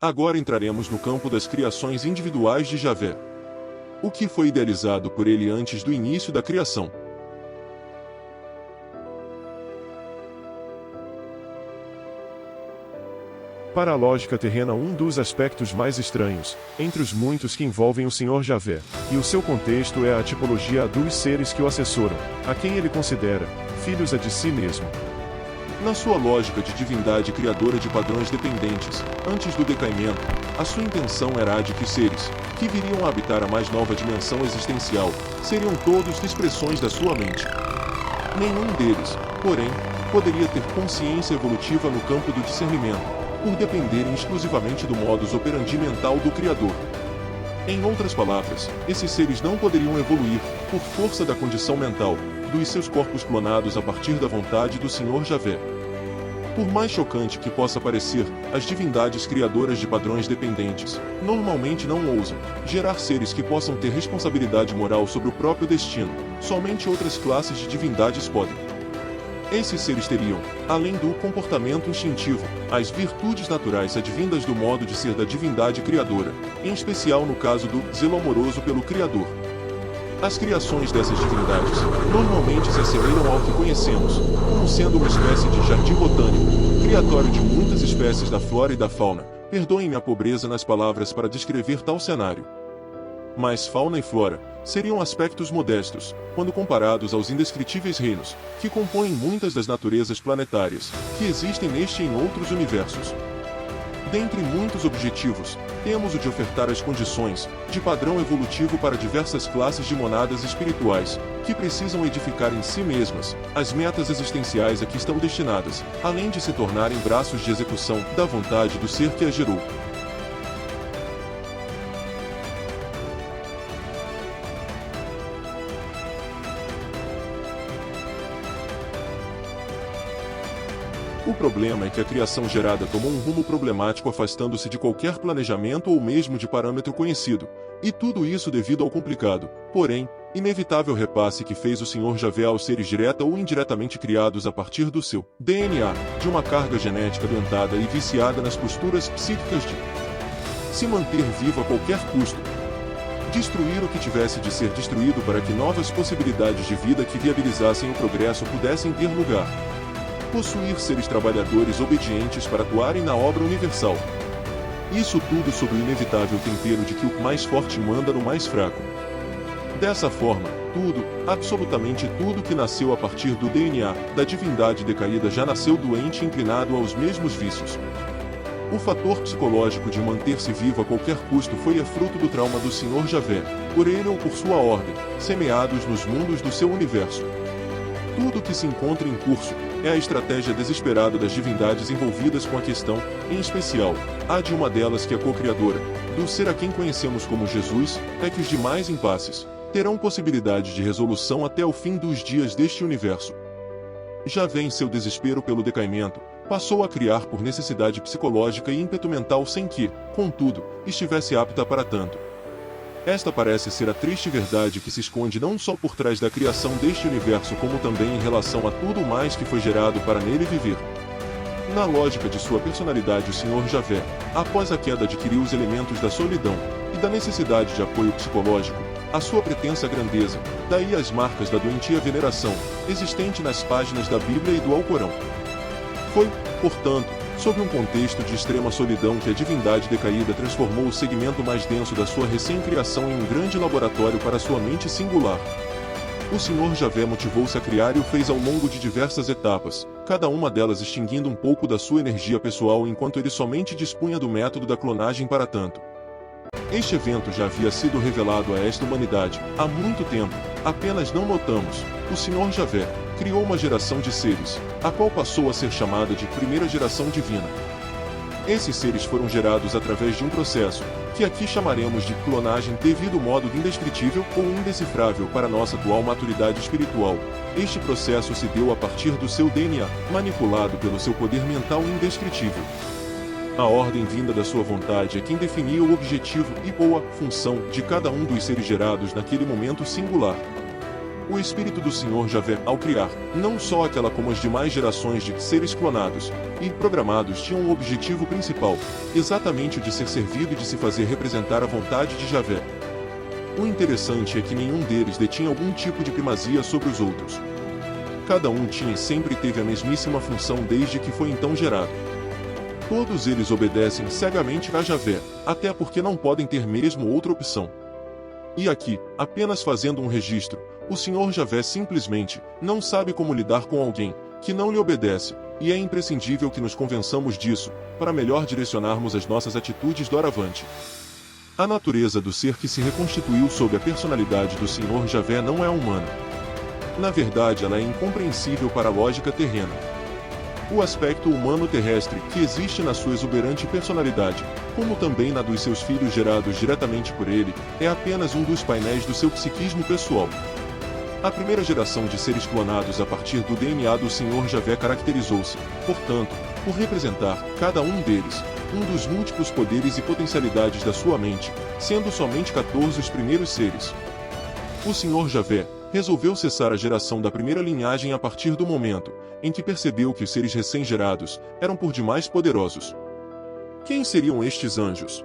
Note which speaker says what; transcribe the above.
Speaker 1: Agora entraremos no campo das criações individuais de Javé. O que foi idealizado por ele antes do início da criação?
Speaker 2: Para a lógica terrena, um dos aspectos mais estranhos, entre os muitos que envolvem o Senhor Javé, e o seu contexto é a tipologia dos seres que o assessoram, a quem ele considera filhos de si mesmo.
Speaker 1: Na sua lógica de divindade criadora de padrões dependentes, antes do decaimento, a sua intenção era a de que seres, que viriam a habitar a mais nova dimensão existencial, seriam todos expressões da sua mente. Nenhum deles, porém, poderia ter consciência evolutiva no campo do discernimento, por dependerem exclusivamente do modus operandi mental do Criador. Em outras palavras, esses seres não poderiam evoluir, por força da condição mental, dos seus corpos clonados a partir da vontade do Senhor Javé. Por mais chocante que possa parecer, as divindades criadoras de padrões dependentes, normalmente não ousam gerar seres que possam ter responsabilidade moral sobre o próprio destino, somente outras classes de divindades podem. Esses seres teriam, além do comportamento instintivo, as virtudes naturais advindas do modo de ser da divindade criadora, em especial no caso do zelo amoroso pelo Criador. As criações dessas divindades normalmente se assemelham ao que conhecemos, como sendo uma espécie de jardim botânico, criatório de muitas espécies da flora e da fauna. Perdoem-me a pobreza nas palavras para descrever tal cenário. Mas fauna e flora seriam aspectos modestos, quando comparados aos indescritíveis reinos, que compõem muitas das naturezas planetárias, que existem neste e em outros universos. Dentre muitos objetivos, temos o de ofertar as condições, de padrão evolutivo para diversas classes de monadas espirituais, que precisam edificar em si mesmas, as metas existenciais a que estão destinadas, além de se tornarem braços de execução da vontade do ser que as gerou. O problema é que a criação gerada tomou um rumo problemático, afastando-se de qualquer planejamento ou mesmo de parâmetro conhecido, e tudo isso devido ao complicado, porém, inevitável repasse que fez o Senhor Javé aos seres direta ou indiretamente criados a partir do seu DNA, de uma carga genética doentada e viciada nas posturas psíquicas de se manter vivo a qualquer custo, destruir o que tivesse de ser destruído para que novas possibilidades de vida que viabilizassem o progresso pudessem ter lugar. Possuir seres trabalhadores obedientes para atuarem na obra universal. Isso tudo sob o inevitável tempero de que o mais forte manda no mais fraco. Dessa forma, tudo, absolutamente tudo que nasceu a partir do DNA da divindade decaída já nasceu doente e inclinado aos mesmos vícios. O fator psicológico de manter-se vivo a qualquer custo foi fruto do trauma do Senhor Javé, por ele ou por sua ordem, semeados nos mundos do seu universo. Tudo que se encontra em curso é a estratégia desesperada das divindades envolvidas com a questão, em especial, a de uma delas que é co-criadora, do ser a quem conhecemos como Jesus, é que os demais impasses terão possibilidade de resolução até o fim dos dias deste universo. Javé, em seu desespero pelo decaimento, passou a criar por necessidade psicológica e ímpeto mental sem que, contudo, estivesse apta para tanto. Esta parece ser a triste verdade que se esconde não só por trás da criação deste universo, como também em relação a tudo mais que foi gerado para nele viver. Na lógica de sua personalidade, o Senhor Javé, após a queda, adquiriu os elementos da solidão e da necessidade de apoio psicológico, a sua pretensa grandeza, daí as marcas da doentia veneração, existente nas páginas da Bíblia e do Alcorão. Foi, portanto, sob um contexto de extrema solidão que a divindade decaída transformou o segmento mais denso da sua recém-criação em um grande laboratório para sua mente singular. O Senhor Javé motivou-se a criar e o fez ao longo de diversas etapas, cada uma delas extinguindo um pouco da sua energia pessoal enquanto ele somente dispunha do método da clonagem para tanto. Este evento já havia sido revelado a esta humanidade há muito tempo, apenas não notamos. O Senhor Javé criou uma geração de seres, a qual passou a ser chamada de primeira geração divina. Esses seres foram gerados através de um processo, que aqui chamaremos de clonagem devido ao modo indescritível ou indecifrável para nossa atual maturidade espiritual. Este processo se deu a partir do seu DNA, manipulado pelo seu poder mental indescritível. A ordem vinda da sua vontade é quem definia o objetivo e ou a função de cada um dos seres gerados naquele momento singular. O espírito do Senhor Javé, ao criar, não só aquela como as demais gerações de seres clonados e programados tinham um objetivo principal, exatamente o de ser servido e de se fazer representar a vontade de Javé. O interessante é que nenhum deles detinha algum tipo de primazia sobre os outros. Cada um tinha e sempre teve a mesmíssima função desde que foi então gerado. Todos eles obedecem cegamente a Javé, até porque não podem ter mesmo outra opção. E aqui, apenas fazendo um registro, o Senhor Javé simplesmente não sabe como lidar com alguém que não lhe obedece, e é imprescindível que nos convençamos disso, para melhor direcionarmos as nossas atitudes doravante. A natureza do ser que se reconstituiu sob a personalidade do Senhor Javé não é humana. Na verdade, ela é incompreensível para a lógica terrena. O aspecto humano terrestre que existe na sua exuberante personalidade, como também na dos seus filhos gerados diretamente por ele, é apenas um dos painéis do seu psiquismo pessoal. A primeira geração de seres clonados a partir do DNA do Senhor Javé caracterizou-se, portanto, por representar, cada um deles, um dos múltiplos poderes e potencialidades da sua mente, sendo somente 14 os primeiros seres. O Senhor Javé resolveu cessar a geração da primeira linhagem a partir do momento em que percebeu que os seres recém-gerados eram por demais poderosos. Quem seriam estes anjos?